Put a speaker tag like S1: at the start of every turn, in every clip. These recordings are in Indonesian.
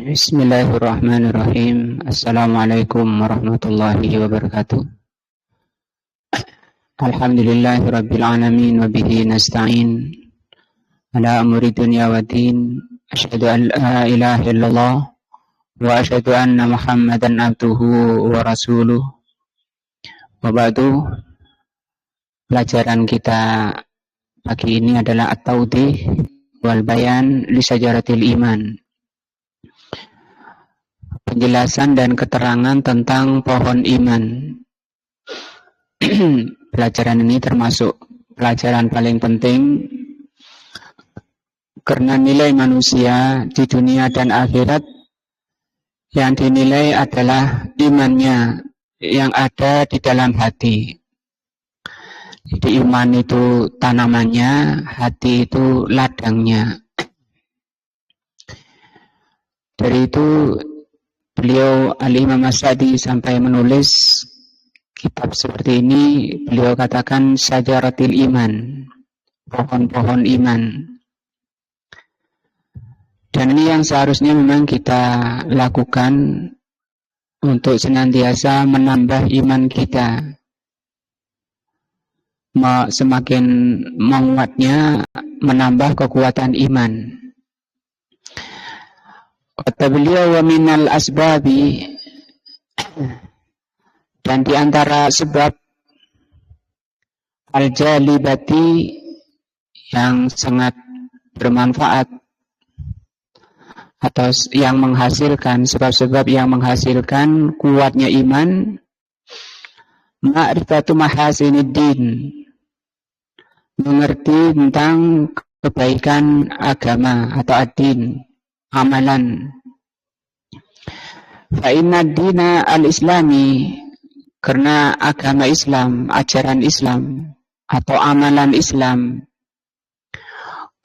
S1: Bismillahirrahmanirrahim. Assalamualaikum warahmatullahi wabarakatuh. Alhamdulillahirabbil alamin wa bihi nasta'in ala umuri dunya waddin. Asyhadu an la ilaha illallah wa asyhadu anna Muhammadan abduhu wa rasuluh. Wa ba'du. Pelajaran kita pagi ini adalah at-tawdih wal bayan li syajaratil iman. Penjelasan dan keterangan tentang pohon iman. Pelajaran ini termasuk pelajaran paling penting karena nilai manusia di dunia dan akhirat yang dinilai adalah imannya yang ada di dalam hati. Jadi iman itu tanamannya, hati itu ladangnya. Dari itu beliau Al-Imam As-Sa'di sampai menulis kitab seperti ini, beliau katakan syajaratil iman, pohon-pohon iman. Dan ini yang seharusnya memang kita lakukan untuk senantiasa menambah iman kita. Semakin menguatnya, menambah kekuatan iman. Kata beliau, wa minal asbabi, dan di antara sebab al-jalibati yang sangat bermanfaat atau yang menghasilkan, sebab-sebab yang menghasilkan kuatnya iman, ma'rifatu mahasiniddin, mengerti tentang kebaikan agama atau ad-din, amalan. Fa inna dina al-islami, karena agama Islam, ajaran Islam atau amalan Islam,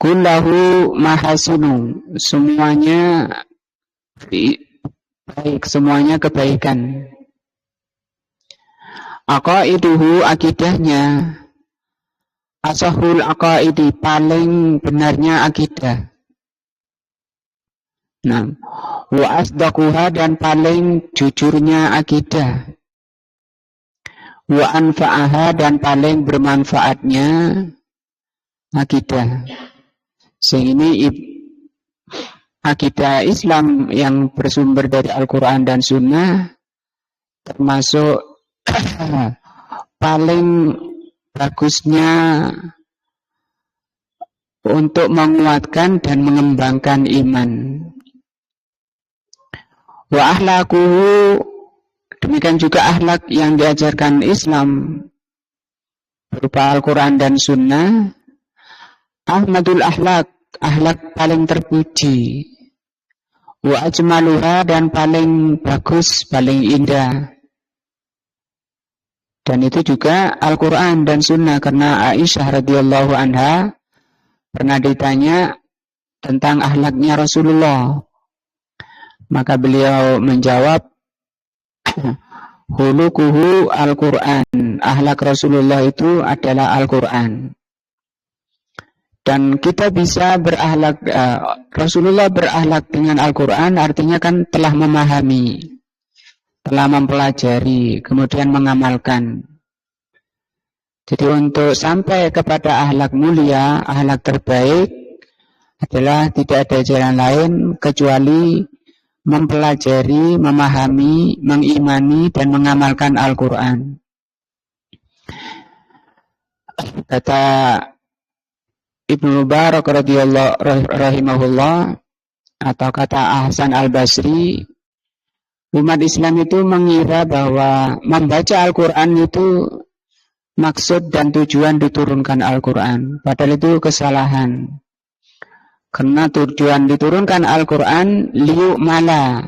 S1: kullahu mahasinu, semuanya baik, semuanya kebaikan. Aqaiduhu, akidahnya, asahul aqaidi, paling benarnya akidah. Nah, wa asdaquha, dan paling jujurnya akidah. Wa anfa'aha, dan paling bermanfaatnya akidah. Sehingga ini akidah Islam yang bersumber dari Al-Quran dan Sunnah termasuk paling bagusnya untuk menguatkan dan mengembangkan iman. Wa ahlakuhu, demikian juga akhlak yang diajarkan Islam berupa Al-Quran dan Sunnah. Ahmadul akhlak, akhlak paling terpuji. Wa ajmaluha, dan paling bagus, paling indah. Dan itu juga Al-Quran dan Sunnah, karena Aisyah radhiyallahu anha pernah ditanya tentang akhlaknya Rasulullah. Maka beliau menjawab, hulukuhu Al-Quran, akhlak Rasulullah itu adalah Al-Quran. Dan kita bisa berakhlak, Rasulullah berakhlak dengan Al-Quran, artinya kan telah memahami, telah mempelajari, kemudian mengamalkan. Jadi untuk sampai kepada akhlak mulia, akhlak terbaik adalah tidak ada jalan lain kecuali mempelajari, memahami, mengimani, dan mengamalkan Al-Quran. Kata Ibnu Mubarak radhiyallahu rahimahullah, atau kata Hasan al-Basri, umat Islam itu mengira bahwa membaca Al-Quran itu maksud dan tujuan diturunkan Al-Quran. Padahal itu kesalahan. Karena tujuan diturunkan Al-Quran liyu'mala,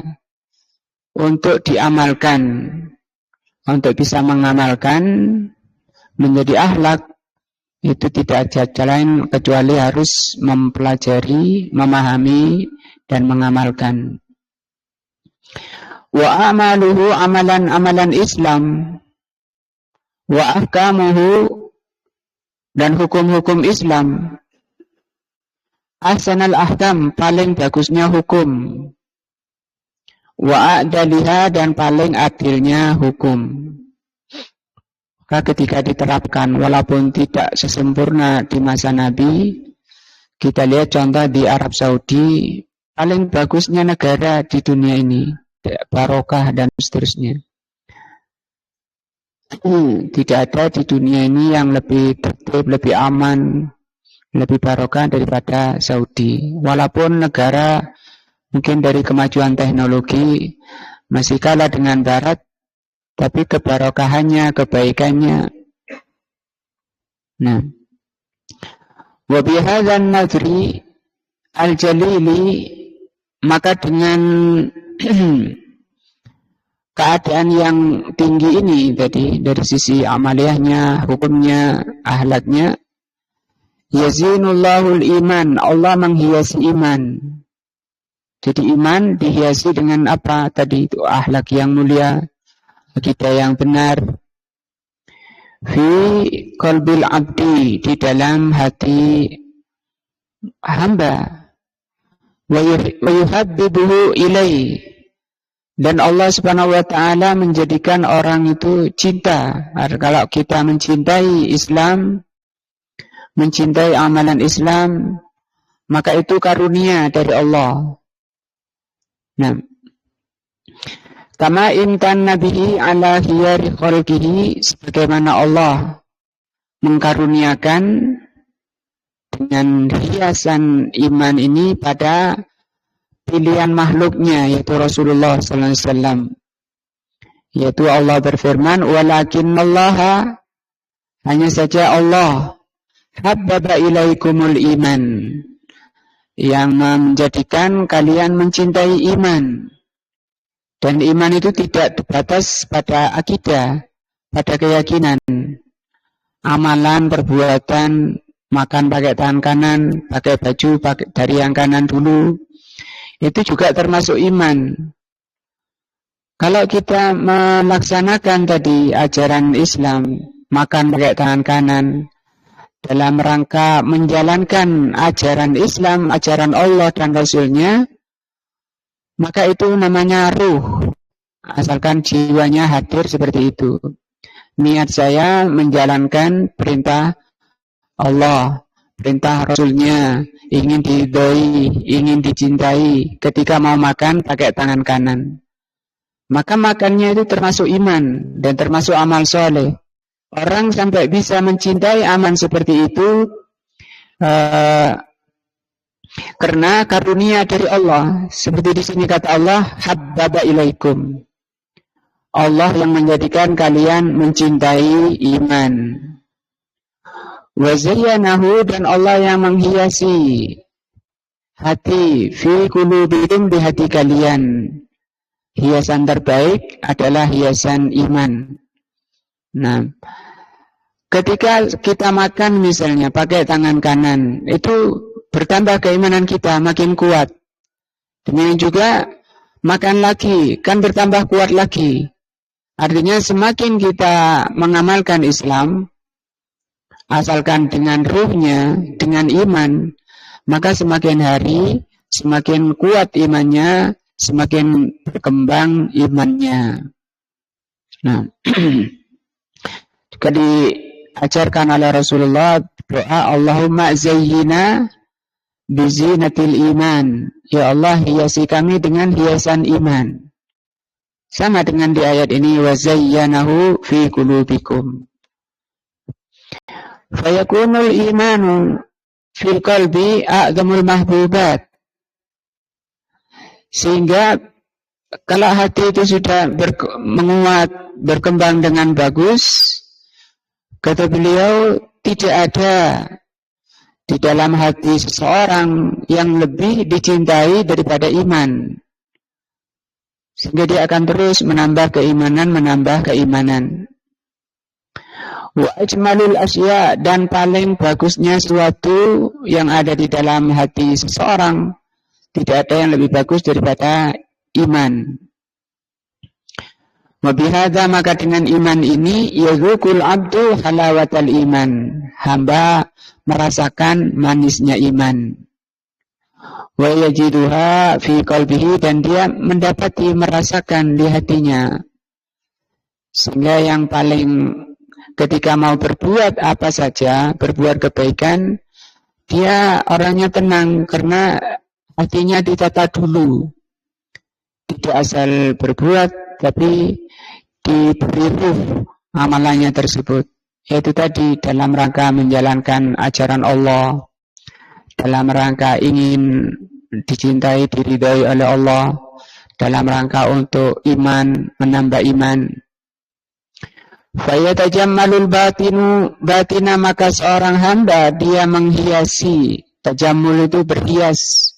S1: untuk diamalkan, untuk bisa mengamalkan menjadi akhlak. Itu tidak ada jalan kecuali harus mempelajari, memahami, dan mengamalkan. Wa amaluhu, amalan Islam, wa ahkamuhu, dan hukum-hukum Islam, ahsanal ahkam, paling bagusnya hukum, wa a'daliha dan paling adilnya hukum. Maka ketika diterapkan walaupun tidak sesempurna di masa Nabi, kita lihat contoh di Arab Saudi, paling bagusnya negara di dunia ini, barokah dan seterusnya. Tidak ada di dunia ini yang lebih tertib, lebih aman, lebih barokah daripada Saudi. Walaupun negara mungkin dari kemajuan teknologi masih kalah dengan Barat, tapi kebarokahannya, kebaikannya. Nah, wa bihadzan nadri al-jalili, maka dengan keadaan yang tinggi ini tadi dari sisi amaliyahnya, hukumnya, ahlaknya, yazinullahul iman, Allah menghiasi iman. Jadi iman dihiasi dengan apa tadi itu? Ahlak yang mulia, akidah yang benar, fi qalbil abdi, di dalam hati hamba, wa yuhabbibuhu ilai, dan Allah Subhanahu wa taala menjadikan orang itu cinta. Kalau kita mencintai Islam, mencintai amalan Islam, maka itu karunia dari Allah. Nah, kama imtan nabihi ala khiyari khalqihi, sebagaimana Allah mengkaruniakan dengan hiasan iman ini pada pilihan makhluknya, yaitu Rasulullah sallallahu alaihi wasallam. Yaitu Allah berfirman, walakinnallaha, hanya saja Allah, habbaba ilaikumul iman, yang menjadikan kalian mencintai iman. Dan iman itu tidak terbatas pada akidah, pada keyakinan, amalan, perbuatan, makan pakai tangan kanan, pakai baju dari yang kanan dulu, itu juga termasuk iman. Kalau kita melaksanakan tadi ajaran Islam, makan pakai tangan kanan, dalam rangka menjalankan ajaran Islam, ajaran Allah dan Rasulnya, maka itu namanya ruh. Asalkan jiwanya hadir seperti itu. Niat saya menjalankan perintah Allah, perintah Rasulnya, ingin diridhoi, ingin dicintai. Ketika mau makan pakai tangan kanan, maka makannya itu termasuk iman dan termasuk amal soleh. Orang sampai bisa mencintai aman seperti itu karena karunia dari Allah. Seperti di sini kata Allah, habbaba ilaikum, Allah yang menjadikan kalian mencintai iman. Wa zayyanahu, dan Allah yang menghiasi hati, fi qulubikum, di hati kalian. Hiasan terbaik adalah hiasan iman. Nah, ketika kita makan misalnya pakai tangan kanan, itu bertambah keimanan kita, makin kuat. Demikian juga makan lagi, kan bertambah kuat lagi. Artinya semakin kita mengamalkan Islam, asalkan dengan ruhnya, dengan iman, maka semakin hari semakin kuat imannya, semakin berkembang imannya. Nah, juga diajarkan oleh Rasulullah doa, Allahumma zayyina bizinatil iman, ya Allah hiasi kami dengan hiasan iman. Sama dengan di ayat ini, wa zayyanahu fi qulubikum. Fayakunul imanu fil qalbi a'zamul mahbubat. Sehingga kalau hati itu sudah menguat, berkembang dengan bagus, kata beliau, tidak ada di dalam hati seseorang yang lebih dicintai daripada iman. Sehingga dia akan terus menambah keimanan. Wa ajmalul asya, dan paling bagusnya sesuatu yang ada di dalam hati seseorang, tidak ada yang lebih bagus daripada iman. Wa bihadza, maka dengan iman ini, yazukul abdu halawatal iman, hamba merasakan manisnya iman. wa yajiduha fi qalbihi, dan dia merasakan di hatinya. Sehingga yang paling ketika mau berbuat apa saja, berbuat kebaikan, dia orangnya tenang karena hatinya ditata dulu. Tidak asal berbuat, tapi diberi ruh amalannya tersebut. Yaitu tadi dalam rangka menjalankan ajaran Allah, dalam rangka ingin dicintai, diridhai oleh Allah, dalam rangka untuk iman, menambah iman. Fayatajammalul batina, maka seorang hamba dia menghiasi. Tajammul itu berhias.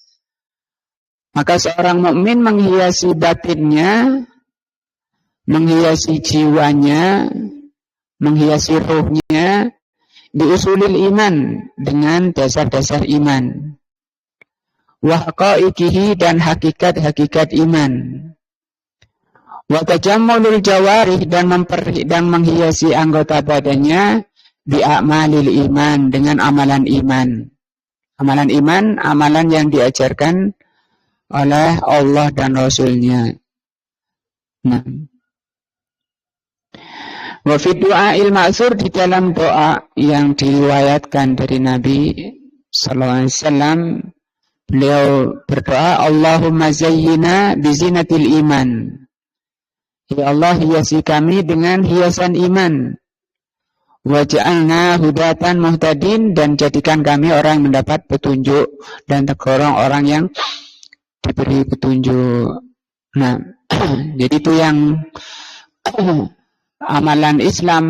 S1: Maka seorang mukmin menghiasi batinnya, menghiasi jiwanya, menghiasi ruhnya diusulil iman, dengan dasar-dasar iman, wa haqaiqihi, dan hakikat-hakikat iman, wa tajammulul jawarih, dan menghiasi anggota badannya bi a'malil iman, dengan amalan iman. Amalan iman, amalan yang diajarkan oleh Allah dan Rasul-Nya. Nah, wa fi du'ail ma'tsur, di dalam doa yang diriwayatkan dari Nabi sallallahu alaihi wasallam, beliau berdoa, Allahumma zayyina bi zinatil iman. Ya Allah, hiasi kami dengan hiasan iman. Waj'alna hudatan muhtadin, dan jadikan kami orang yang mendapat petunjuk dan tergolong orang yang diberi petunjuk. Nah, jadi itu yang amalan Islam,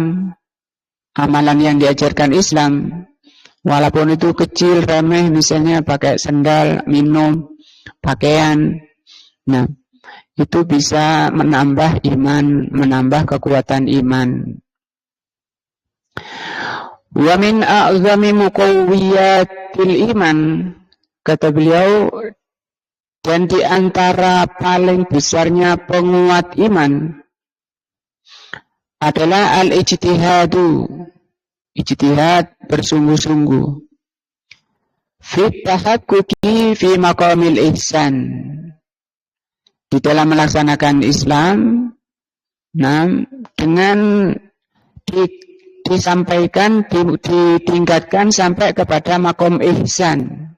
S1: amalan yang diajarkan Islam, walaupun itu kecil, remeh, misalnya pakai sendal, minum, pakaian, nah itu bisa menambah iman, menambah kekuatan iman. Wa min a'zami muqawwiyatil iman, kata beliau, dan di antara paling besarnya penguat iman adalah al-ijtihadu, ijtihad, bersungguh-sungguh, fit tahaqquqi fi maqamil ihsan, di dalam melaksanakan Islam, nah, dengan disampaikan, ditingkatkan sampai kepada makom ihsan.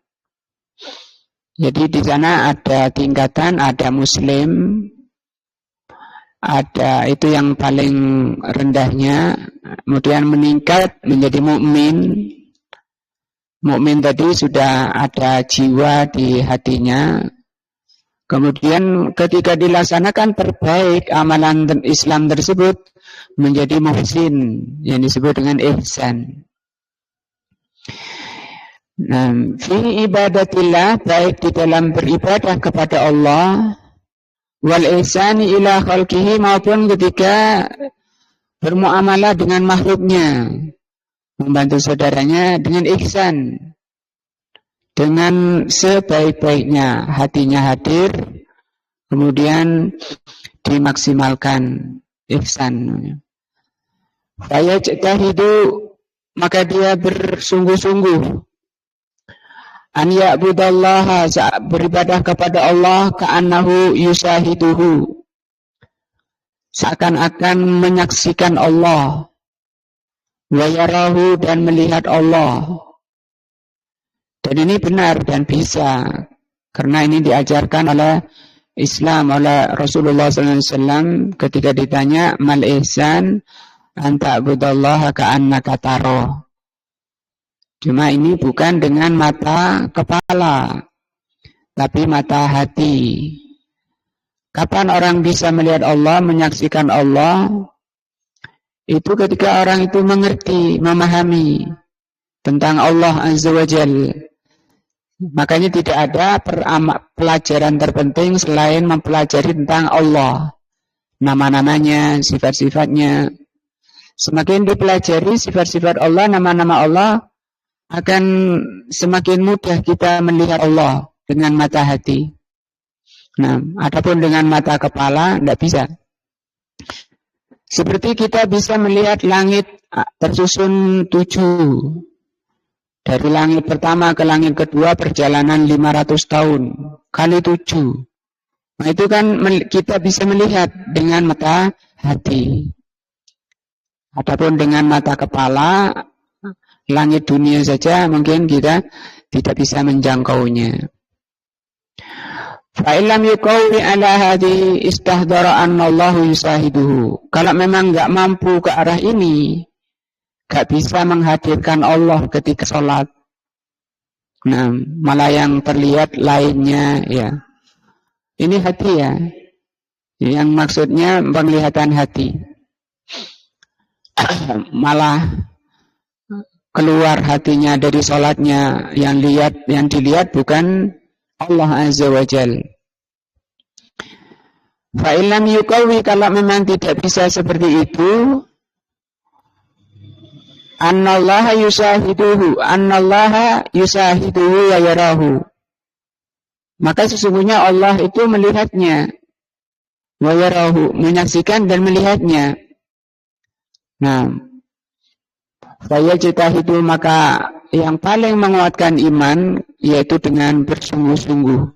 S1: Jadi di sana ada tingkatan, ada muslim, ada itu yang paling rendahnya, kemudian meningkat menjadi mukmin. Mukmin tadi sudah ada jiwa di hatinya. Kemudian ketika dilaksanakan terbaik amalan Islam tersebut menjadi muhsin, yang disebut dengan ihsan. Nah, fi ibadatillah, baik di dalam beribadah kepada Allah, wal ihsani ila khalqihi, maupun ketika bermuamalah dengan makhluknya, membantu saudaranya dengan ihsan, dengan sebaik-baiknya, hatinya hadir, kemudian dimaksimalkan ihsan. Fayajtahidu, maka dia bersungguh-sungguh, an ya'budallaha, beribadah kepada Allah, ka'annahu yusahiduhu, seakan-akan menyaksikan Allah, wa yarahu, dan melihat Allah. Dan ini benar dan bisa, karena ini diajarkan oleh Islam, oleh Rasulullah SAW ketika ditanya, mal ihsan an ta'budallaha ka'annaka tarahu. Cuma ini bukan dengan mata kepala, tapi mata hati. Kapan orang bisa melihat Allah, menyaksikan Allah? Itu ketika orang itu mengerti, memahami tentang Allah Azza wa Jalla. Makanya tidak ada pelajaran terpenting selain mempelajari tentang Allah. Nama-namanya, sifat-sifatnya. Semakin dipelajari sifat-sifat Allah, nama-nama Allah, akan semakin mudah kita melihat Allah dengan mata hati. Nah, adapun dengan mata kepala tidak bisa. Seperti kita bisa melihat langit tersusun 7. Dari langit pertama ke langit kedua perjalanan 500 tahun kali 7. Nah, itu kan kita bisa melihat dengan mata hati. Adapun dengan mata kepala, langit dunia saja mungkin kita tidak bisa menjangkaunya. Fa'ilam yuqawi ala hadi istahdara annallahu yusahiduhu. Kalau memang enggak mampu ke arah ini, enggak bisa menghadirkan Allah ketika sholat. Nah, malah yang terlihat lainnya ya. Ini hati ya. Yang maksudnya penglihatan hati. Malah keluar hatinya dari sholatnya, yang dilihat bukan Allah Azza wa Jal. Fa'ilam yuqawi, kalau memang tidak bisa seperti itu, annallaha yusahiduhu wa yarahu. Maka sesungguhnya Allah itu melihatnya, wa yarahu, menyaksikan dan melihatnya. Nah, fayajtahidu, maka yang paling menguatkan iman yaitu dengan bersungguh-sungguh.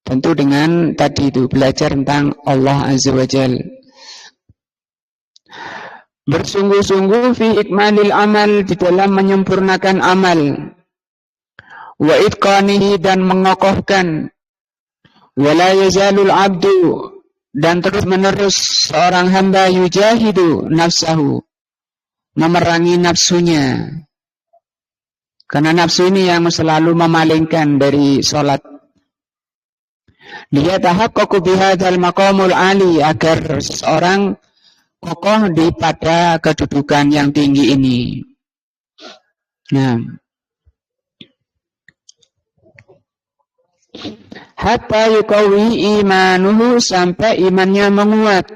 S1: Tentu dengan tadi itu belajar tentang Allah Azza wa Jal. Bersungguh-sungguh fi ikmalil amal, di dalam menyempurnakan amal. Wa itqanihi, dan mengokohkan. Wala yazalul abdu, dan terus-menerus seorang hamba yujahidu nafsahu, memerangi nafsunya. Karena nafsu ini yang selalu memalingkan dari sholat. Liyatahaqqaqu bihadzal maqamul ali, agar seseorang kokoh di pada kedudukan yang tinggi ini. Nah, hatta yuqawi imanuhu, sampai imannya menguat.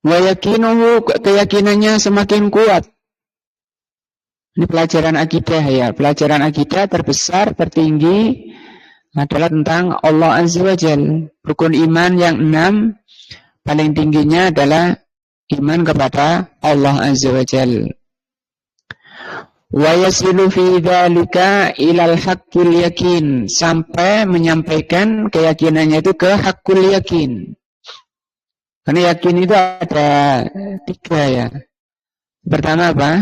S1: Wa yakinuhu, keyakinannya semakin kuat. Ini pelajaran akidah ya. Pelajaran akidah terbesar, tertinggi adalah tentang Allah Azza wa Jal. Rukun iman yang 6, paling tingginya adalah iman kepada Allah Azza wa Jal. Wa yasilu fi dzalika ilal haqqil yakin, sampai menyampaikan keyakinannya itu ke haqqul yakin. Karena yakin itu ada 3 ya. Pertama apa?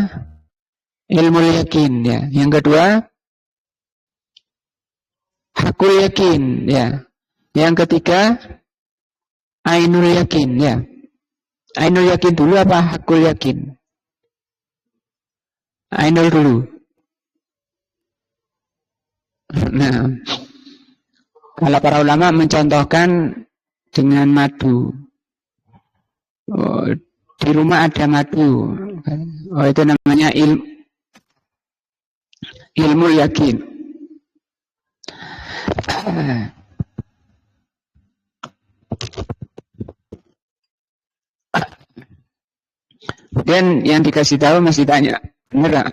S1: Ilmu yakin ya. Yang kedua hakul yakin ya. Yang ketiga ainul yakin ya. Ainul yakin dulu apa hakul yakin? Ainul dulu. Nah, kalau para ulama mencontohkan dengan madu. Oh, di rumah ada madu. Oh, itu namanya ilmu yakin. Dan yang dikasih tahu masih tanya, bener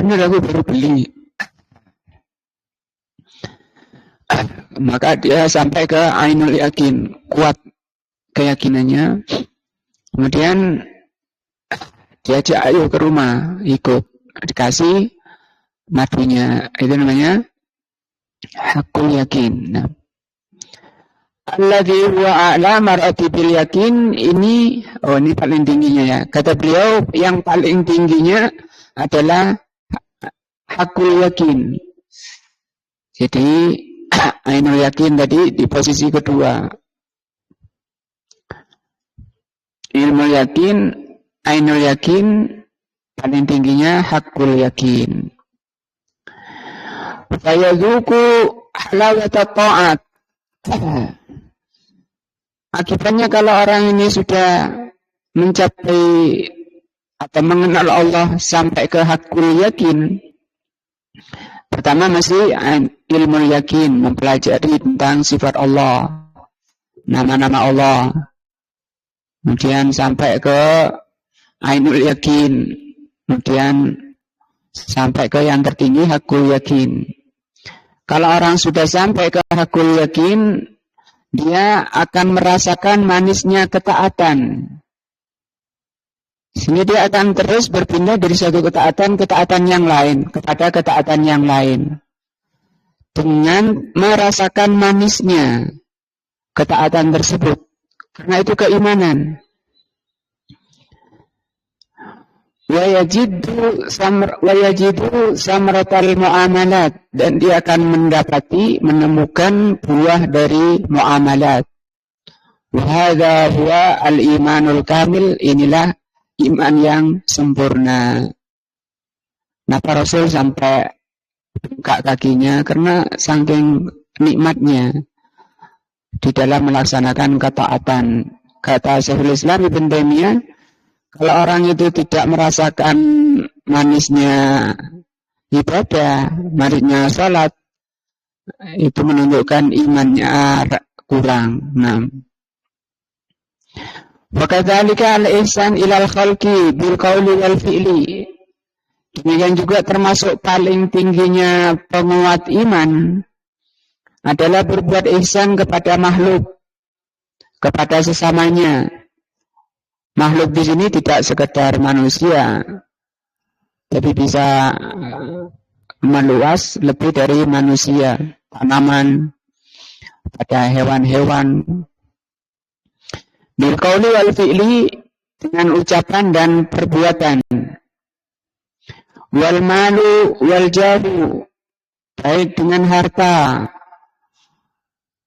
S1: aku baru beli. Maka dia sampai ke ainul yakin, kuat keyakinannya. Kemudian diajak ayo ke rumah, ikut, dikasih madunya, itu namanya hakul yakin. Nah, alladzi huwa a'la maratibil yakin, ini paling tingginya ya. Kata beliau yang paling tingginya adalah hakul yakin. Jadi ainul yakin tadi di posisi kedua. Ilmu yakin, ainul yakin, paling tingginya hakul yakin. Fayazuku halawata ta'at. Akibatnya kalau orang ini sudah mencapai atau mengenal Allah sampai ke hakul yakin, pertama masih ilmu yakin, mempelajari tentang sifat Allah, nama-nama Allah. Kemudian sampai ke ainul yakin, kemudian sampai ke yang tertinggi hakul yakin. Kalau orang sudah sampai ke hakul yakin, dia akan merasakan manisnya ketaatan. Sehingga dia akan terus berpindah dari satu ketaatan yang lain kepada ketaatan yang lain. Dengan merasakan manisnya ketaatan tersebut. Karena itu keimanan. Wayajidu samratal muamalat, dan dia akan menemukan buah dari muamalat. Wahada huwa al-imanul kamil, inilah iman yang sempurna. Nah, para Rasul sampai bengkak kakinya karena saking nikmatnya di dalam melaksanakan ketaatan. Kata Syekhul Islam Ibnu Taimiyah, kalau orang itu tidak merasakan manisnya ibadah, manisnya salat, itu menunjukkan imannya kurang. Nah, wakadzalika al-ihsan ilal khalqi bil qawli wal fi'li. Demikian juga termasuk paling tingginya penguat iman adalah berbuat ihsan kepada makhluk, kepada sesamanya. Makhluk di sini tidak sekedar manusia, tapi bisa meluas lebih dari manusia, tanaman, pada hewan-hewan. Bil qauli wal fi'li, dengan ucapan dan perbuatan. Wal malu wal jahu, baik dengan harta,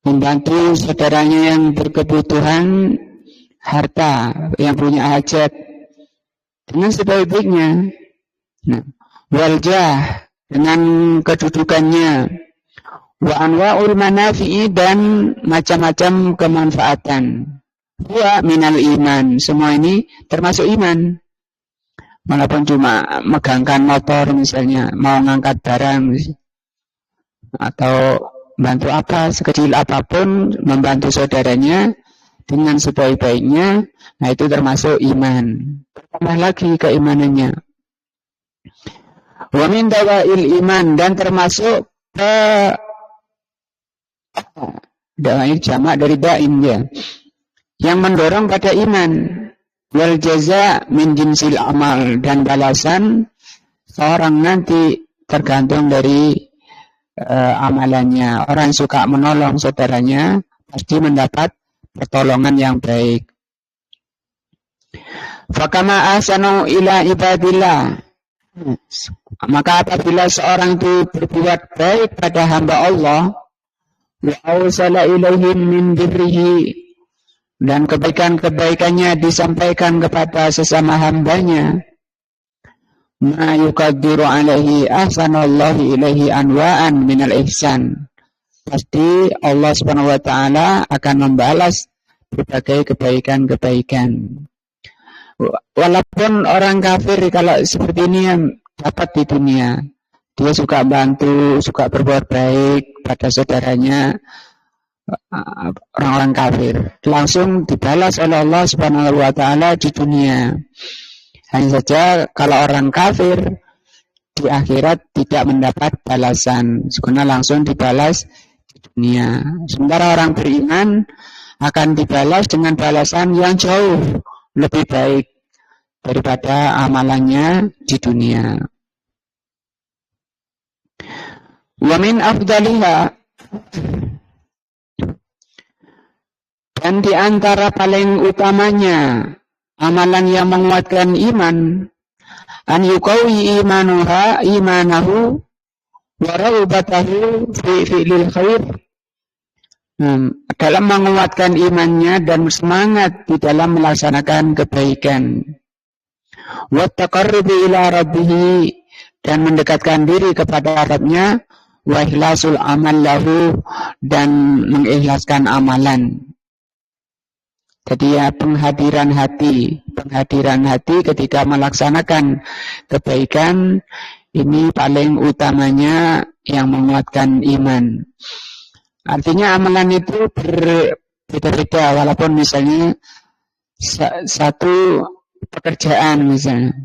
S1: membantu saudaranya yang berkebutuhan harta, yang punya hajat, dengan sebaik-baiknya. Nah, wal jah, dengan kedudukannya. Wa anwa'ul manafi'i, dan macam-macam kemanfaatan. Wa minal iman, semua ini termasuk iman. Walaupun cuma megangkan motor misalnya, mau ngangkat barang atau bantu apa, sekecil apapun, membantu saudaranya dengan sebaik-baiknya, nah itu termasuk iman. Tambah lagi keimanannya. Wa min dawail iman, dan termasuk dawail jamak dari daim ya, yang mendorong pada iman. Wal jaza min jinsil amal, dan balasan seorang nanti tergantung dari amalannya. Orang yang suka menolong saudaranya pasti mendapat pertolongan yang baik. Fakama ahsanu ila ibadillah, maka apabila seorang itu berbuat baik pada hamba Allah, wa awsala ilaihim min birrihi, dan kebaikan-kebaikannya disampaikan kepada sesama hambanya, ma yukaddiru alaihi ahsanallahi ilaihi anwa'an minal ihsan, pasti Allah Subhanahu wa taala akan membalas berbagai kebaikan-kebaikan. Walaupun orang kafir kalau seperti ini yang dapat di dunia, dia suka bantu, suka berbuat baik pada saudaranya, orang-orang kafir, langsung dibalas oleh Allah Subhanahu wa taala di dunia. Hanya saja kalau orang kafir di akhirat tidak mendapat balasan, karena langsung dibalas di dunia. Sementara orang beriman akan dibalas dengan balasan yang jauh lebih baik daripada amalannya di dunia. Wa min afdaliha, dan di antara paling utamanya amalan yang menguatkan iman, an yuqawi imanahu wa raubatahu fi fi'lil khair, dalam menguatkan imannya dan semangat di dalam melaksanakan kebaikan. Wa taqarrubi ila rabbih, dan mendekatkan diri kepada Rabb-nya. Wa ikhlasul amal lahu, dan mengikhlaskan amalan. Jadi ya, penghadiran hati ketika melaksanakan kebaikan ini paling utamanya yang menguatkan iman. Artinya amalan itu berbeda-beda, walaupun misalnya satu pekerjaan misalnya.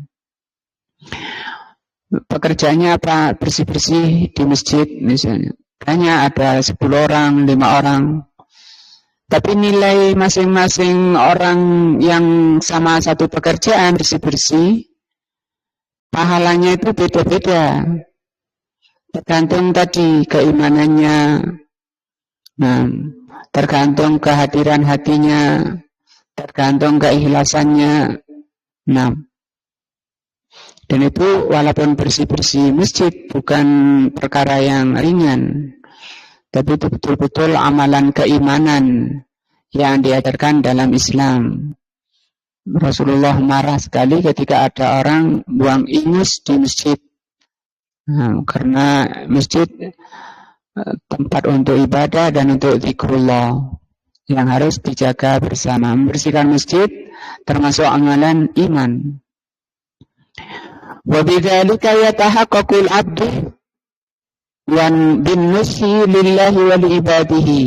S1: Pekerjaannya apa? Bersih-bersih di masjid misalnya. Hanya ada 10 orang, 5 orang. Tapi nilai masing-masing orang yang sama satu pekerjaan bersih-bersih, pahalanya itu beda-beda. Tergantung tadi keimanannya, nah, tergantung kehadiran hatinya, tergantung keikhlasannya. Nah, dan itu walaupun bersih-bersih masjid bukan perkara yang ringan, tapi itu betul-betul amalan keimanan yang diajarkan dalam Islam. Rasulullah marah sekali ketika ada orang buang ingus di masjid. Nah, karena masjid tempat untuk ibadah dan untuk zikrullah yang harus dijaga bersama. Membersihkan masjid termasuk amalan iman. Wa bidzalika yatahaqqaqul 'abdu wan bin nushi lillahi wa li ibadihi.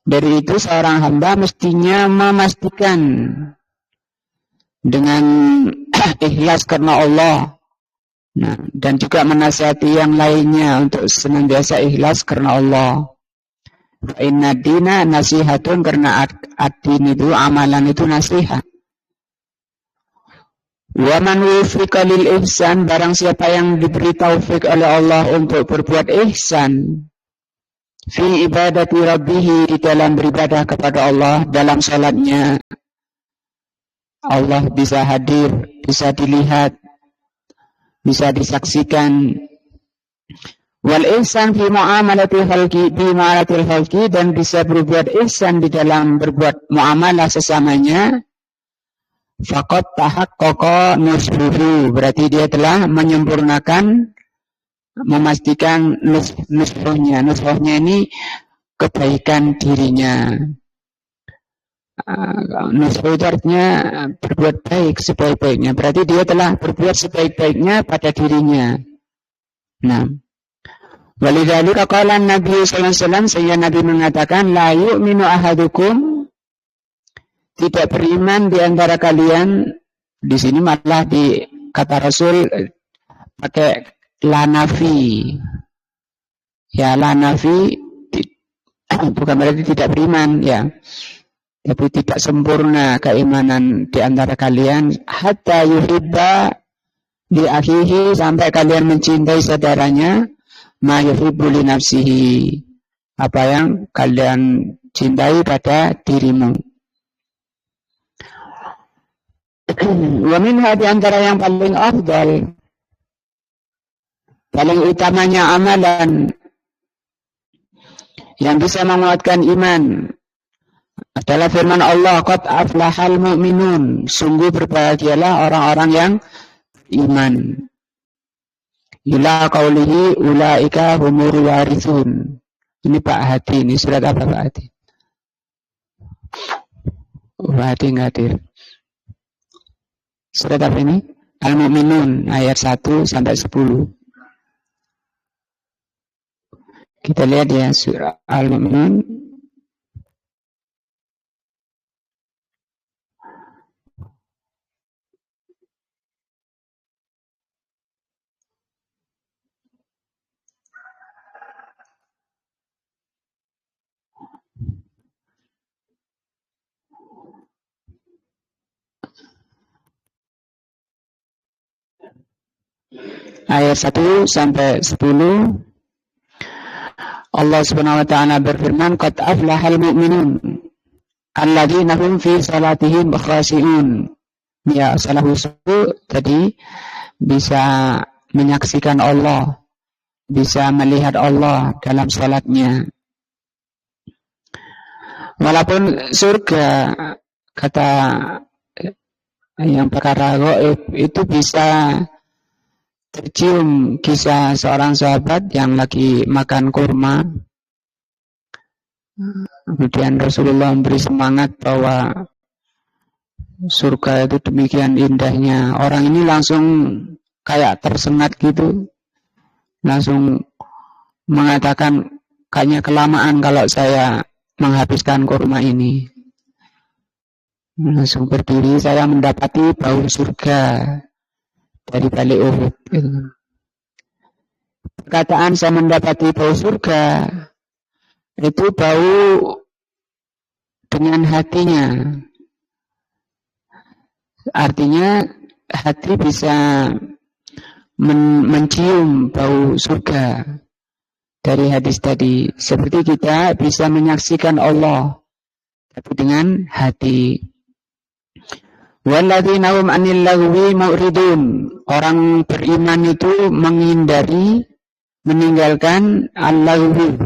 S1: Dari itu seorang hamba mestinya memastikan dengan ikhlas karena Allah. Nah, dan juga menasihati yang lainnya untuk senantiasa ikhlas karena Allah. Inna dina nasihatun, karena ad-din itu amalan itu nasihat. Wa man wufiqa lil ihsan, barang siapa yang diberi taufik oleh Allah untuk berbuat ihsan fi ibadati rabbih, di dalam beribadah kepada Allah, dalam salatnya Allah bisa hadir, bisa dilihat, bisa disaksikan. Wal ihsan fi muamalatil khalqi, dan bisa berbuat ihsan di dalam berbuat muamalah sesamanya. Faqad tahaqqaqa nusruhu, berarti dia telah menyempurnakan, memastikan nusruhnya. Nusruhnya ini kebaikan dirinya. Nusruh itu artinya berbuat baik sebaik-baiknya, berarti dia telah berbuat sebaik-baiknya pada dirinya. Nah, walidzalika qala Nabi sallallahu alaihi wasallam, sehingga Nabi mengatakan, la yu'minu ahadukum, tidak beriman di antara kalian. Di sini malah di kata Rasul pakai la nafi. Ya, la nafi bukan berarti tidak beriman ya. Tapi tidak sempurna keimanan di antara kalian, hatta yuhibba li akhihi, sampai kalian mencintai saudaranya, ma yuhibbu li nafsihi, apa yang kalian cintai pada dirimu. Wa minha, di antara yang paling afdal, paling utamanya amalan yang bisa menguatkan iman adalah firman Allah, qad aflahal mu'minun, sungguh berbahagialah orang-orang yang iman. Ila qaulihi ulaika humur warithun. Ini Pak Hadi, ini surat apa Pak Hadi? Pak Hadi nggak hadir. Surat apa ini? Al-Mu'minun ayat 1 sampai 10. Kita lihat ya, surah Al-Mu'minun ayat 1 sampai 10. Allah Subhanahu wa taala berfirman, qad aflahal mu'minun alladzina hum fi salatihim khashi'un. Ya, salah usul tadi bisa menyaksikan Allah, bisa melihat Allah dalam salatnya. Walaupun surga, kata yang perkara gaib, itu bisa tercium kisah seorang sahabat yang lagi makan kurma. Kemudian Rasulullah memberi semangat bahwa surga itu demikian indahnya. Orang ini langsung kayak tersengat gitu, langsung mengatakan, kayaknya kelamaan kalau saya menghabiskan kurma ini. Langsung berdiri, saya mendapati bau surga dari balik Uhud. Perkataan saya mendapati bau surga, itu bau dengan hatinya. Artinya hati bisa mencium bau surga dari hadis tadi. Seperti kita bisa menyaksikan Allah, tapi dengan hati. Walladzina hum 'anil lagwi mu'ridun. Orang beriman itu menghindari, meninggalkan al-lagwi.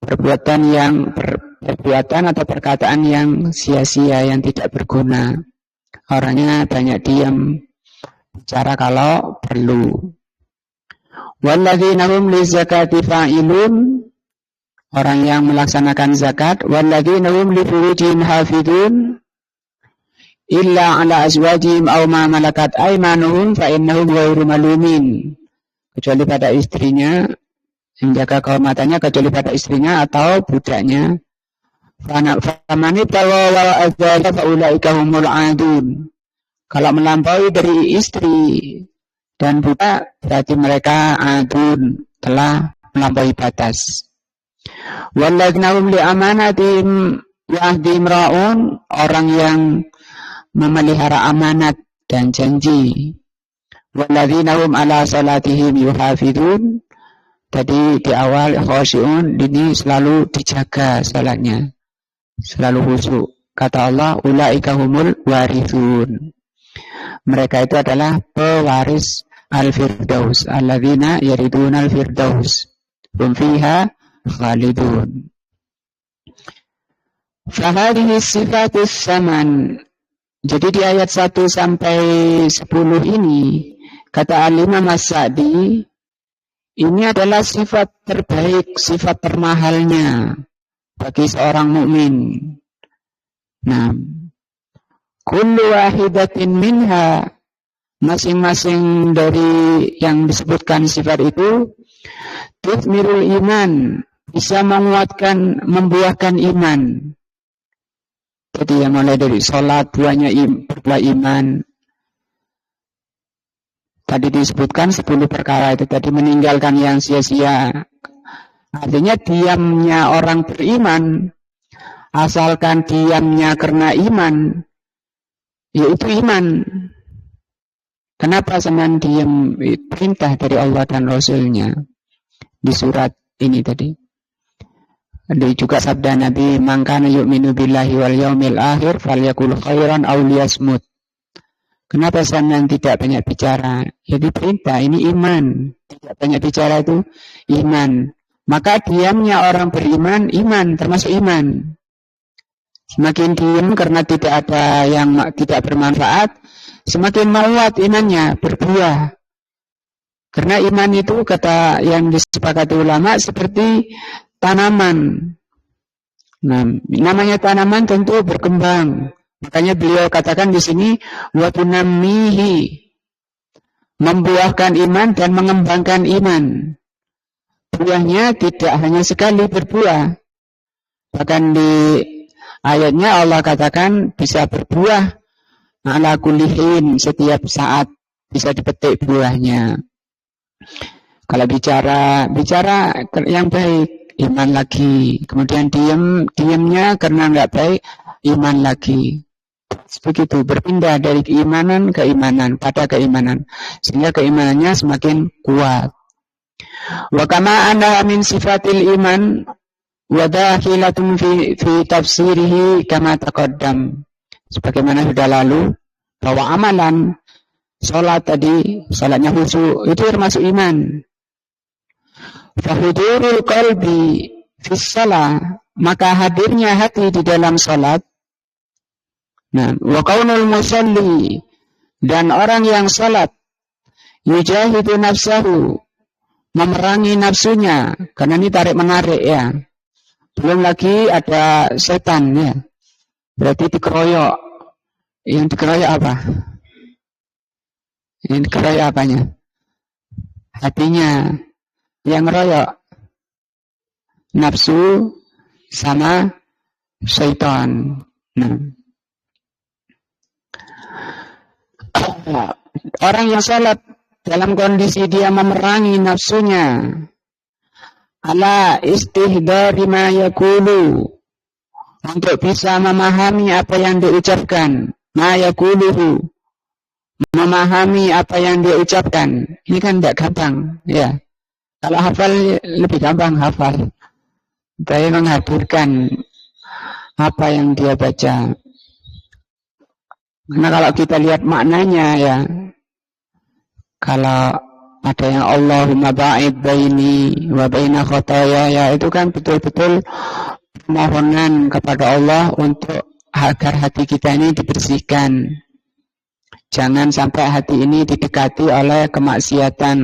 S1: Perbuatan atau perkataan yang sia-sia, yang tidak berguna. Orangnya banyak diam, bicara kalau perlu. Walladzina hum lizakati fa'ilun. Orang yang melaksanakan zakat. Walladzina hum li furujihim hafidun. Illa ala azwajihim aw ma malakat aymanuhum fa innahum ghairu malumin. Kecuali pada istrinya, menjaga kehormatannya kecuali pada istrinya atau budaknya. Famani tawawal azwaja fa ulaika humul adun. Kalau melampaui dari istri dan budak, berarti mereka adun, telah melampaui batas. Walladzina hum li amanatihim wa ahdihim ra'un. Orang yang memelihara amanat dan janji. Walladzina hum ala salatihim yuhafidun. Tadi di awal khosyi'un, ini selalu dijaga salatnya, selalu khusyuk. Kata Allah, ulaika humul warithun. Mereka itu adalah pewaris al-firdaus, alladzina yariduna al-firdaus hum fiha khalidun. Fahadihi sifatus saman. Jadi di ayat 1 sampai 10 ini, kata Al-Imam As-Sa'di, ini adalah sifat terbaik, sifat termahalnya bagi seorang mukmin. Nah, kullu wahidatin minha, masing-masing dari yang disebutkan sifat itu, tuthmirul iman, bisa menguatkan, membuahkan iman. Jadi yang mulai dari sholat, berbuah iman. Tadi disebutkan 10 perkara itu tadi, meninggalkan yang sia-sia. Artinya diamnya orang beriman, asalkan diamnya karena iman, yaitu iman. Kenapa senang diam? Perintah dari Allah dan Rasulnya di surat ini tadi. Ada juga sabda Nabi, man kana yu'minu billahi wal yaumil akhir falyakul khairan aw liyasmut. Kenapa senang tidak banyak bicara? Jadi perintah, ini iman. Tidak banyak bicara itu iman. Maka diamnya orang beriman, iman, termasuk iman. Semakin diam karena tidak ada yang tidak bermanfaat, semakin menguat imannya, berbuah. Karena iman itu, kata yang disepakati ulama, seperti tanaman. Nah, namanya tanaman tentu berkembang. Makanya beliau katakan di sini wa tunammihi, membuahkan iman dan mengembangkan iman. Buahnya tidak hanya sekali berbuah. Bahkan di ayatnya Allah katakan bisa berbuah ala kulli hin, setiap saat bisa dipetik buahnya. Kalau bicara yang baik, iman lagi. Kemudian diamnya karena nggak baik, iman lagi. Begitu, berpindah dari keimanan ke imanan, pada keimanan, sehingga keimanannya semakin kuat. Wa kama anna min sifatil iman wa dakhilatun fi tafsirihi kama taqaddam. Sebagaimana sudah lalu, bahwa amalan salat tadi, salatnya khusyuk, itu termasuk iman. Fahudurul qalbi fis shalah, maka hadirnya hati di dalam salat. Nah, wa qaunul musalli, dan orang yang salat, yujahidu nafsahu, memerangi nafsunya, karena ini tarik menarik ya. Belum lagi ada setan ya. Berarti dikeroyok. Yang dikeroyok apa? Yang dikeroyok apanya? Hatinya. Yang ngeroyok nafsu sama syaitan. Nah, orang yang salat dalam kondisi dia memerangi nafsunya, ala istihdari ma yakulu, untuk bisa memahami apa yang diucapkan. Ma yaquluhu, memahami apa yang dia ucapkan. Ini kan tidak gampang, ya. Kalau hafal lebih gampang hafal. Tapi menghadirkan apa yang dia baca. Karena kalau kita lihat maknanya, ya, kalau ada yang Allahumma ba'id baini wa baina khotoya, ya, itu kan betul-betul permohonan kepada Allah untuk agar hati kita ini dibersihkan. Jangan sampai hati ini didekati oleh kemaksiatan.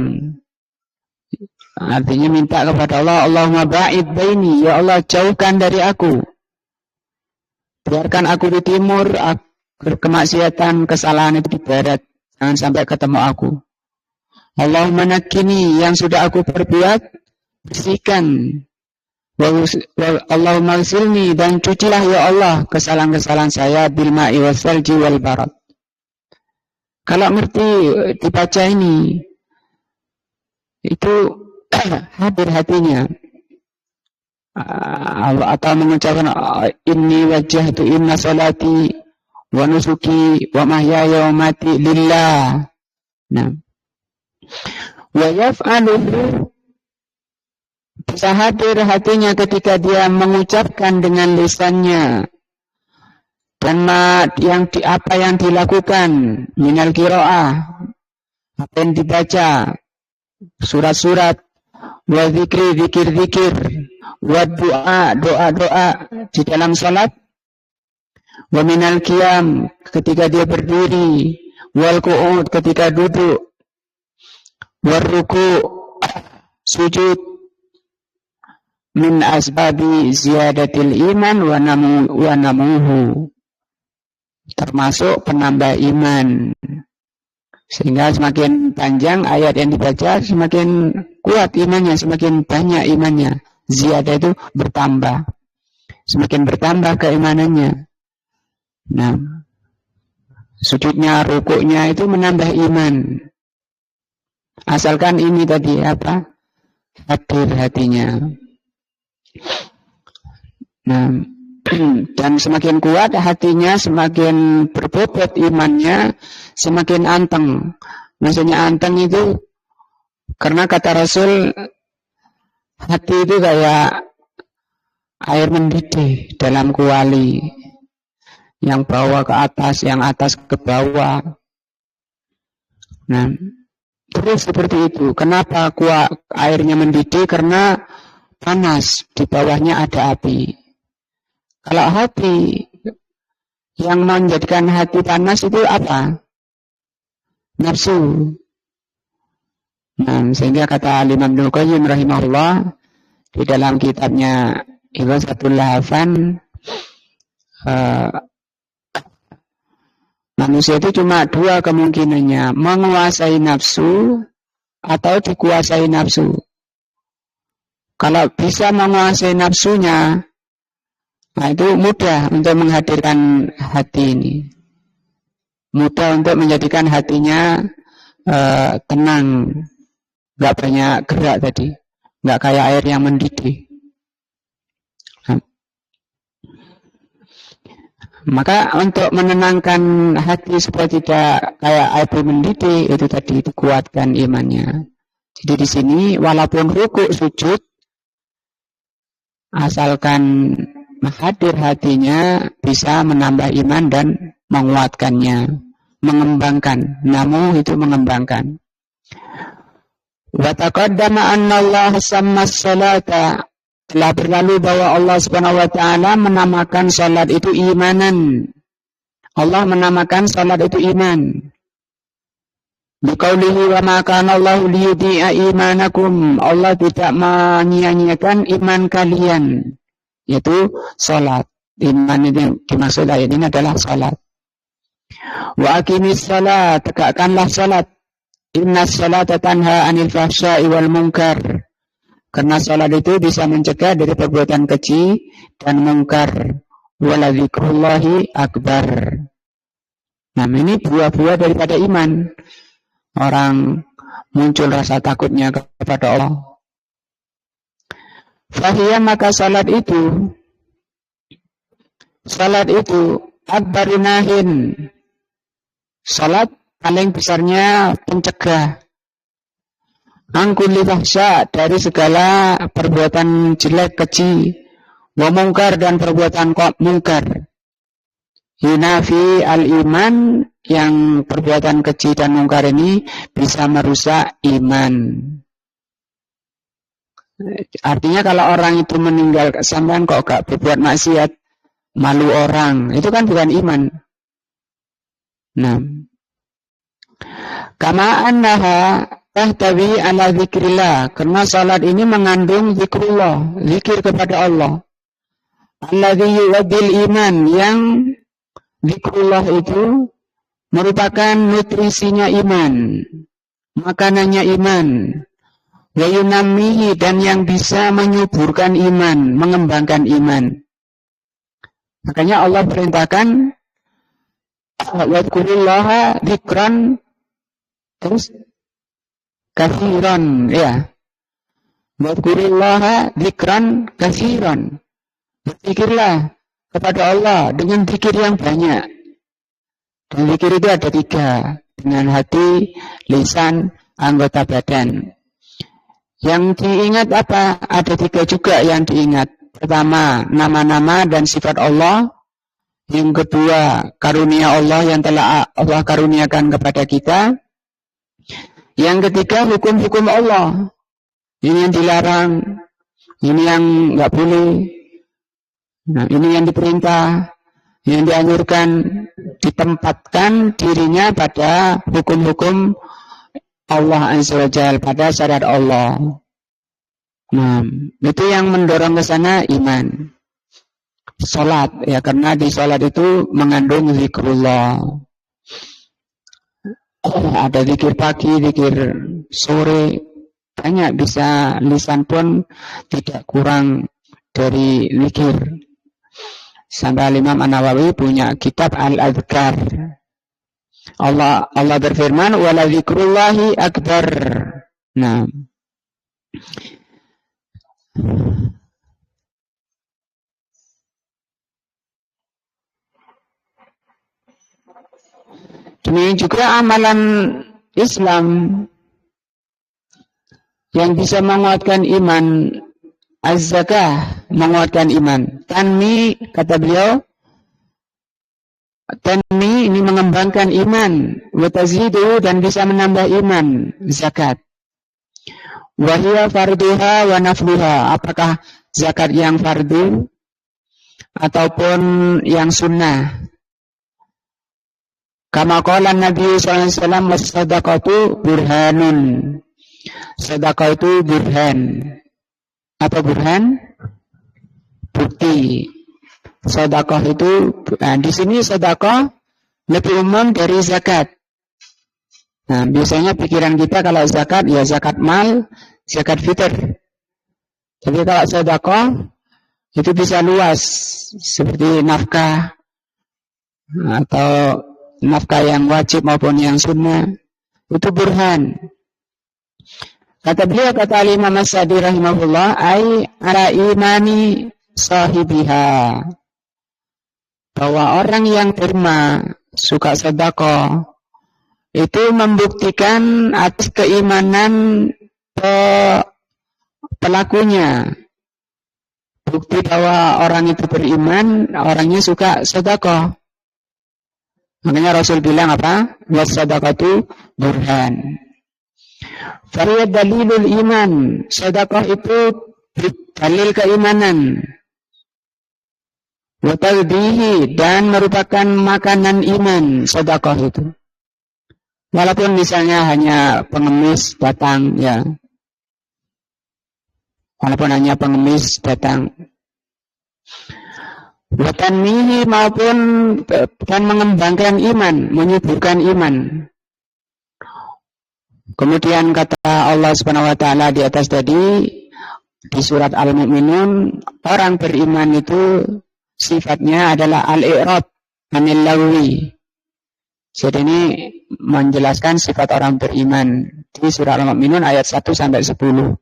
S1: Artinya minta kepada Allah, Allahumma ba'id baini, ya Allah jauhkan dari aku. Biarkan aku di timur, kemaksiatan, kesalahan itu di barat. Jangan sampai ketemu aku. Allahumma nakkini, yang sudah aku perbuat, bersihkan. Allahumma ghsilni, dan cucilah ya Allah kesalahan-kesalahan saya bil ma'i wassalji wal barad. Kalau ngerti dibaca ini, itu hadir hatinya. Atau mengucapkan inni wajjahtu inna salati wa nusuki wa mahyaya wa mati lillah. Nah, wa yaf'aluhu, bisa hadir hatinya ketika dia mengucapkan dengan lisannya, dan apa yang dilakukan minal qiraah, apa yang dibaca, surat-surat, wa zikri, zikir-zikir, wa doa di dalam salat, wa minal qiyam, ketika dia berdiri, wal qu'ud, ketika duduk, war ruku', sujud, min asbabi ziyadatil iman wa namuhu, termasuk penambah iman. Sehingga semakin panjang ayat yang dibaca, semakin kuat imannya, semakin banyak imannya. Ziyadah itu bertambah, semakin bertambah keimanannya. Nah, sujudnya, rukuknya itu menambah iman. Asalkan ini tadi apa? Hadir hatinya. Nah, dan semakin kuat hatinya, semakin berbobot imannya, semakin anteng. Maksudnya anteng itu karena kata Rasul, hati itu kayak air mendidih dalam kuali, yang bawah ke atas, yang atas ke bawah. Nah, terus seperti itu. Kenapa airnya mendidih? Karena panas, di bawahnya ada api. Kalau hati yang menjadikan hati panas itu apa? Nafsu. Nah, sehingga kata Imam Ibnu Qayyim rahimahullah di dalam kitabnya Ighatsatul Lahfan, manusia itu cuma dua kemungkinannya, menguasai nafsu atau dikuasai nafsu. Kalau bisa menguasai nafsunya, nah itu mudah untuk menghadirkan hati ini. Mudah untuk menjadikan hatinya tenang, nggak banyak gerak tadi, nggak kayak air yang mendidih. Maka untuk menenangkan hati supaya tidak kayak air mendidih, itu tadi dikuatkan imannya. Jadi di sini walaupun rukuk sujud, asalkan hadir hatinya, bisa menambah iman dan menguatkannya, mengembangkan. Namu itu mengembangkan. Wa taqaddama anna Allah samma as-salata, telah berlalu bahwa Allah Subhanahu wa taala menamakan salat itu imanan. Allah menamakan salat itu iman. Biqaulihi wa ma kana Allahu liyudhi'a imanakum, Allah tidak menyia-nyiakan iman kalian, yaitu salat. Iman yang dimaksud ayat ini adalah salat. Wa aqimis salat, tegakkanlah salat. Innas salata tanha 'anil fahsya'i wal munkar. Karena salat itu bisa mencegah dari perbuatan keji dan mungkar. Wala dzikrullahi akbar. Nah, ini buah-buah daripada iman. Orang muncul rasa takutnya kepada Allah. Fahiyah, maka salat itu salat itu akbarunahin. Salat paling besarnya pencegah. Angkuli fahsya, dari segala perbuatan jelek keji. Wa mungkar, dan perbuatan mungkar. Yunafi al-iman, yang perbuatan keji dan mungkar ini bisa merusak iman. Artinya kalau orang itu meninggal, sampean kok gak berbuat maksiat, malu orang, itu kan bukan iman. Nah, kama annaha tahtawi ala zikrillah, karena salat ini mengandung zikrullah, zikir kepada Allah. Alladzi yuwaddil iman, yang zikrullah itu merupakan nutrisinya iman, makanannya iman. Wa yunammihi, dan yang bisa menyuburkan iman, mengembangkan iman. Makanya Allah perintahkan wadkurullaha dzikran, terus katsiran, ya. Wadkurullaha dzikran katsiran. Berzikirlah kepada Allah dengan zikir yang banyak. Dan zikir itu ada 3, dengan hati, lisan, anggota badan. Yang diingat apa? Ada 3 juga yang diingat. Pertama, nama-nama dan sifat Allah. Yang kedua, karunia Allah yang telah Allah karuniakan kepada kita. Yang ketiga, hukum-hukum Allah. Ini yang dilarang, ini yang nggak boleh. Nah, ini yang diperintah, yang dianjurkan, ditempatkan dirinya pada hukum-hukum Allah Azza wa Jalla, pada syariat Allah. Nah, itu yang mendorong ke sana iman. Salat, ya, karena di salat itu mengandung zikrullah. Ada zikir pagi, zikir sore, banyak, bisa lisan pun tidak kurang dari zikir. Sampai Imam An-Nawawi punya kitab Al-Adhkar. Allah berfirman, wala zikrullahi akbar. Nah, demikian juga amalan Islam yang bisa menguatkan iman, az-zakah, menguatkan iman. Tanmi, kata beliau, tanmi ini mengembangkan iman, wa tazidu, dan bisa menambah iman, zakat. Wa hiya farduha wa nafluha, apakah zakat yang fardu ataupun yang sunnah. Kama qala Nabi sallallahu alaihi wasallam, was-shadaqatu burhanun. Sedekah itu burhan. Apa burhan? Bukti. Sedekah itu, di sini sedekah lebih umum dari zakat. Nah, biasanya pikiran kita kalau zakat, ya zakat mal, zakat fitr. Tapi kalau sedekah itu bisa luas, seperti nafkah atau nafkah yang wajib maupun yang sunnah, itu burhan. Kata beliau, kata Imam As-Sadi rahimahullah, ai ala imani sahibiha, bahwa orang yang derma, suka sedekah, itu membuktikan atas keimanan pelakunya. Bukti bahwa orang itu beriman, orangnya suka sedekah. Makanya Rasul bilang apa? Was-sadaqatu burhan. Fariya dalilul iman. Sedekah itu dalil keimanan. Wa tadbihi, dan merupakan makanan iman sedekah itu. Walaupun misalnya hanya pengemis datang, ya. Walaupun hanya pengemis datang. Wa tanmihi, maupun dan mengembangkan iman, menyuburkan iman. Kemudian kata Allah Subhanahu wa taala di atas tadi di surat Al-Mu'minun, orang beriman itu sifatnya adalah al-i'rad anil lagwi. Jadi ini menjelaskan sifat orang beriman di surat Al-Mu'minun ayat 1 sampai 10.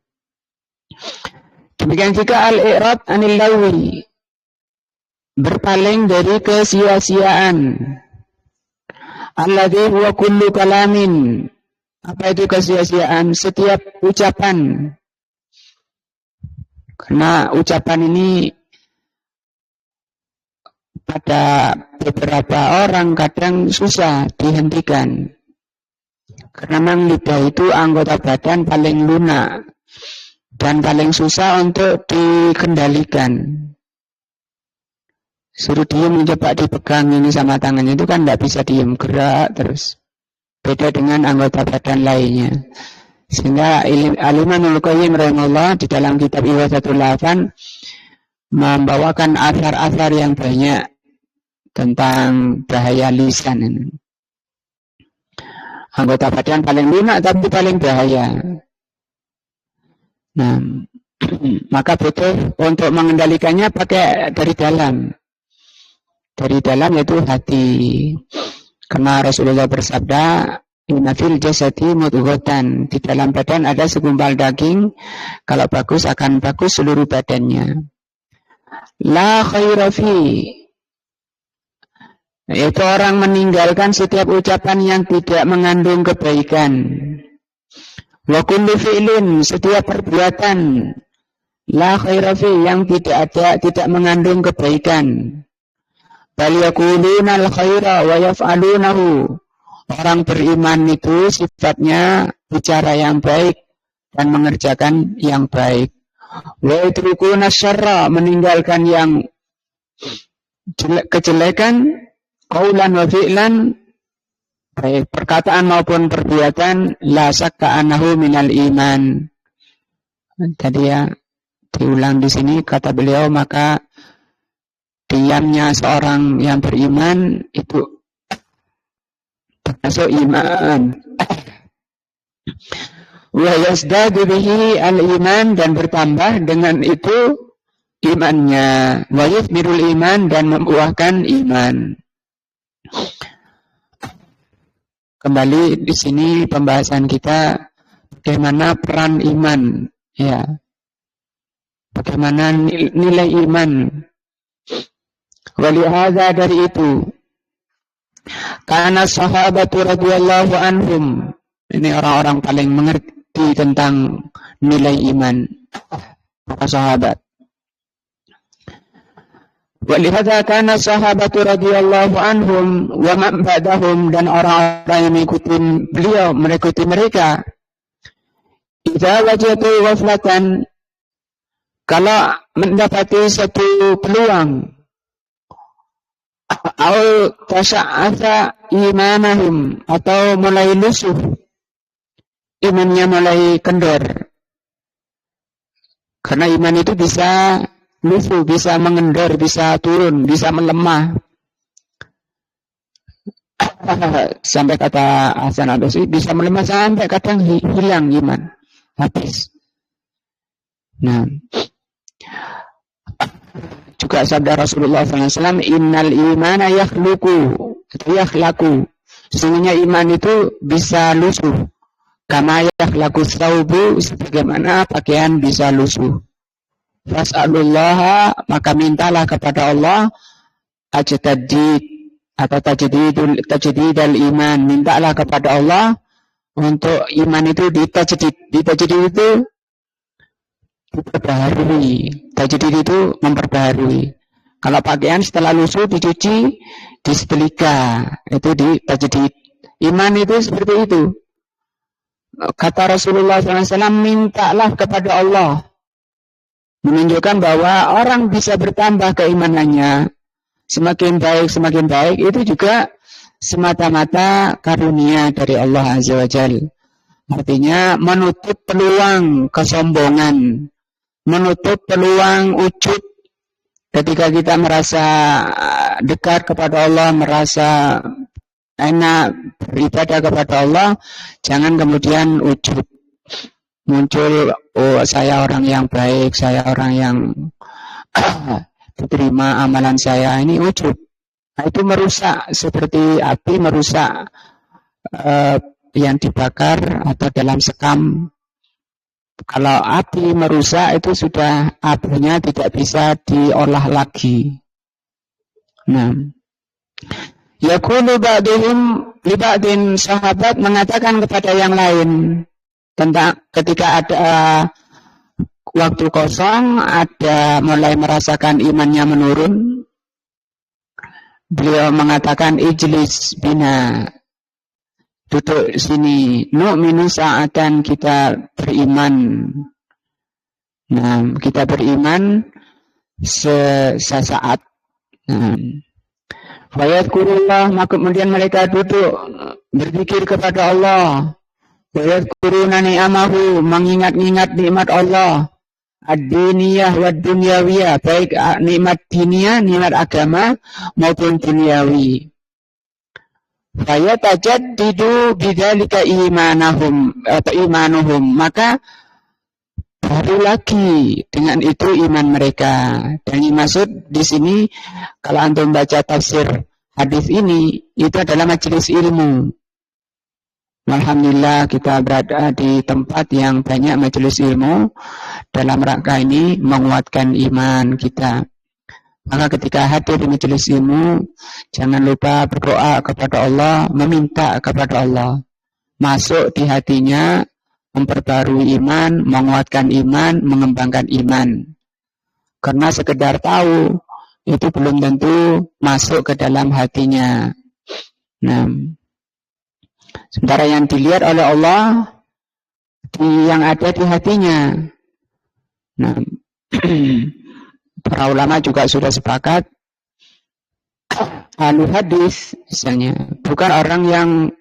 S1: Demikian juga al-i'rad anil lagwi, berpaling dari kesia-siaan. Alladzi huwa kullu kalamin. Apa itu kesia-siaan? Setiap ucapan. Karena ucapan ini pada beberapa orang kadang susah dihentikan. Karena memang lidah itu anggota badan paling lunak dan paling susah untuk dikendalikan. Suruh diem coba dipegang ini sama tangannya itu kan tidak bisa diem, gerak terus. Beda dengan anggota badan lainnya. Sehingga Al-Imam Al-Qayyim rahimahullah di dalam kitab Iwasatul Lafan membawakan asar-asar yang banyak tentang bahaya lisan ini. Anggota badan paling lunak tapi paling bahaya. Nah, maka butuh untuk mengendalikannya pakai dari dalam. Dari dalam yaitu hati. Karena Rasulullah bersabda, inna fil jasadi mudghatan. Di dalam badan ada segumpal daging. Kalau bagus akan bagus seluruh badannya. La khaira fi. Yaitu orang meninggalkan setiap ucapan yang tidak mengandung kebaikan. Wa kullu fi'lin, setiap perbuatan la khaira fi, yang tidak mengandung kebaikan. Bal yaquluna al-khaira wa yaf'alunahu. Orang beriman itu sifatnya bicara yang baik dan mengerjakan yang baik. Wa yatrukuna syarra, meninggalkan yang kejelekan. Qaulan wa fi'lan, baik perkataan maupun perbuatan, la syakka annahu minal iman. Tadi ya diulang di sini kata beliau, maka diamnya seorang yang beriman itu termasuk iman. Wa yasdadu bihi al-iman, dan bertambah dengan itu imannya. Wa yuthmirul iman, dan membuahkan iman. Kembali di sini pembahasan kita bagaimana peran iman, ya. Bagaimana nilai iman. Walihada, dari itu karena sahabatu radhiyallahu anhum, ini orang-orang paling mengerti tentang nilai iman, para sahabat. Walihada kana sahabatu radhiyallahu anhum wa man ba'dahum, dan orang-orang yang mengikuti mereka, idza wajadu ghaflatan, kalau mendapati satu peluang, au tasya'atha imanahum, atau mulai lusuh imannya, mulai kendor. Karena iman itu bisa lusuh, bisa mengendor, bisa turun, bisa melemah. Sampai kata Hasan al-Basri, bisa melemah sampai kadang hilang iman, habis. Nah, juga sabda Rasulullah SAW, innal imana yakhlaku. Sesungguhnya iman itu bisa lusuh. Kama yakhlaku thawbu, sebagaimana pakaian bisa lusuh. Fas'alullaha, maka mintalah kepada Allah, ajdid atau tajdidul iman. Mintalah kepada Allah untuk iman itu ditajdid. Ditajdid itu diperbaharui. Tajdid itu memperbaharui. Kalau pakaian setelah lusuh dicuci, disetrika, itu ditajdid. Iman itu seperti itu. Kata Rasulullah SAW, mintalah kepada Allah. Menunjukkan bahwa orang bisa bertambah keimanannya, semakin baik, itu juga semata-mata karunia dari Allah Azza wa Jalla. Artinya menutup peluang kesombongan, menutup peluang ujub. Ketika kita merasa dekat kepada Allah, merasa enak beribadah kepada Allah, jangan kemudian ujub. Muncul, oh saya orang yang baik, saya orang yang diterima amalan saya, ini ujub. Nah, itu merusak, seperti api merusak yang dibakar atau dalam sekam. Kalau api merusak, itu sudah apinya tidak bisa diolah lagi. Nah, yaqulu ba'duhum li ba'din, sahabat mengatakan kepada yang lain tentang ketika ada waktu kosong, ada mulai merasakan imannya menurun. Beliau mengatakan, ijlis bina, duduk sini, nu'minu sa'atan, kita beriman. Nah, kita beriman sesaat. Nah, fayadkurullah, maka kemudian mereka duduk berzikir kepada Allah. Wayadkuruna ni'amahu, mengingat-ingat nikmat Allah. Ad-diniyah wa dunyawiyah, baik nikmat diniyah, nikmat agama maupun duniawi. Fayatajaddidu bidzalika imanuhum, maka baru lagi dengan itu iman mereka. Dan yang maksud di sini, kalau antum baca tafsir hadis ini, itu adalah majelis ilmu. Alhamdulillah kita berada di tempat yang banyak majelis ilmu. Dalam rangka ini menguatkan iman kita. Maka ketika hadir di majelis ilmu, jangan lupa berdoa kepada Allah, meminta kepada Allah. Masuk di hatinya, memperbarui iman, menguatkan iman, mengembangkan iman. Karena sekedar tahu, itu belum tentu masuk ke dalam hatinya. Nah, sementara yang dilihat oleh Allah, yang ada di hatinya. Nah, para ulama juga sudah sepakat, ahlu hadis misalnya, bukan orang yang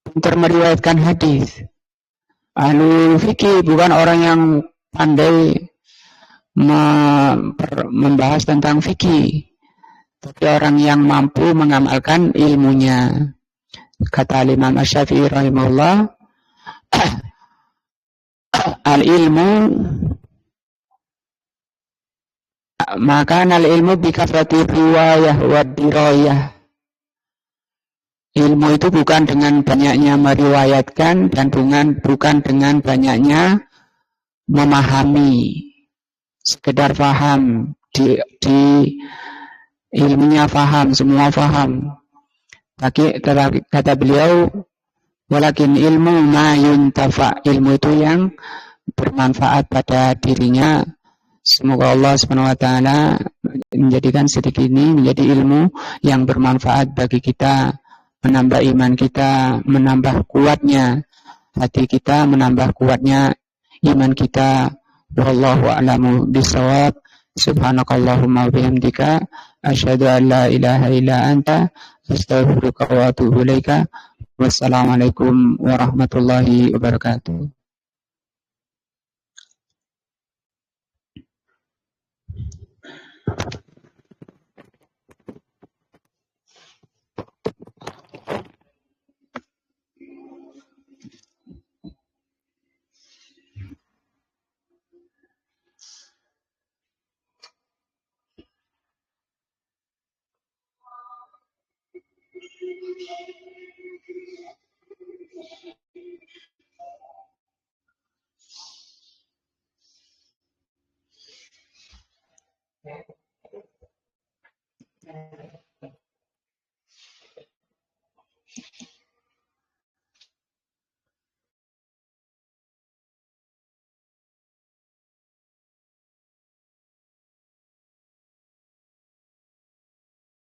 S1: pintar meriwayatkan hadis. Ahlu fikih bukan orang yang pandai membahas tentang fikih, tapi orang yang mampu mengamalkan ilmunya. Kata Imam Asy-Syafi'i rahimahullah, al-ilmu maka al-ilmu bikafrati riwayah wa dirayah. Ilmu itu bukan dengan banyaknya meriwayatkan dan bukan dengan banyaknya memahami. Sekedar faham, di ilmunya faham, semua faham. Kata beliau, walakin ilmu ma yuntafa, ilmu itu yang bermanfaat pada dirinya. Semoga Allah SWT menjadikan sedikit ini menjadi ilmu yang bermanfaat bagi kita, menambah iman kita, menambah kuatnya hati kita, menambah kuatnya iman kita. Wallahu a'lamu bishawab. Subhanakallahumma bihamdika asyhadu an la ilaha illa anta astaghfiruka wa atubu ilaika. Wassalamualaikum warahmatullahi wabarakatuh.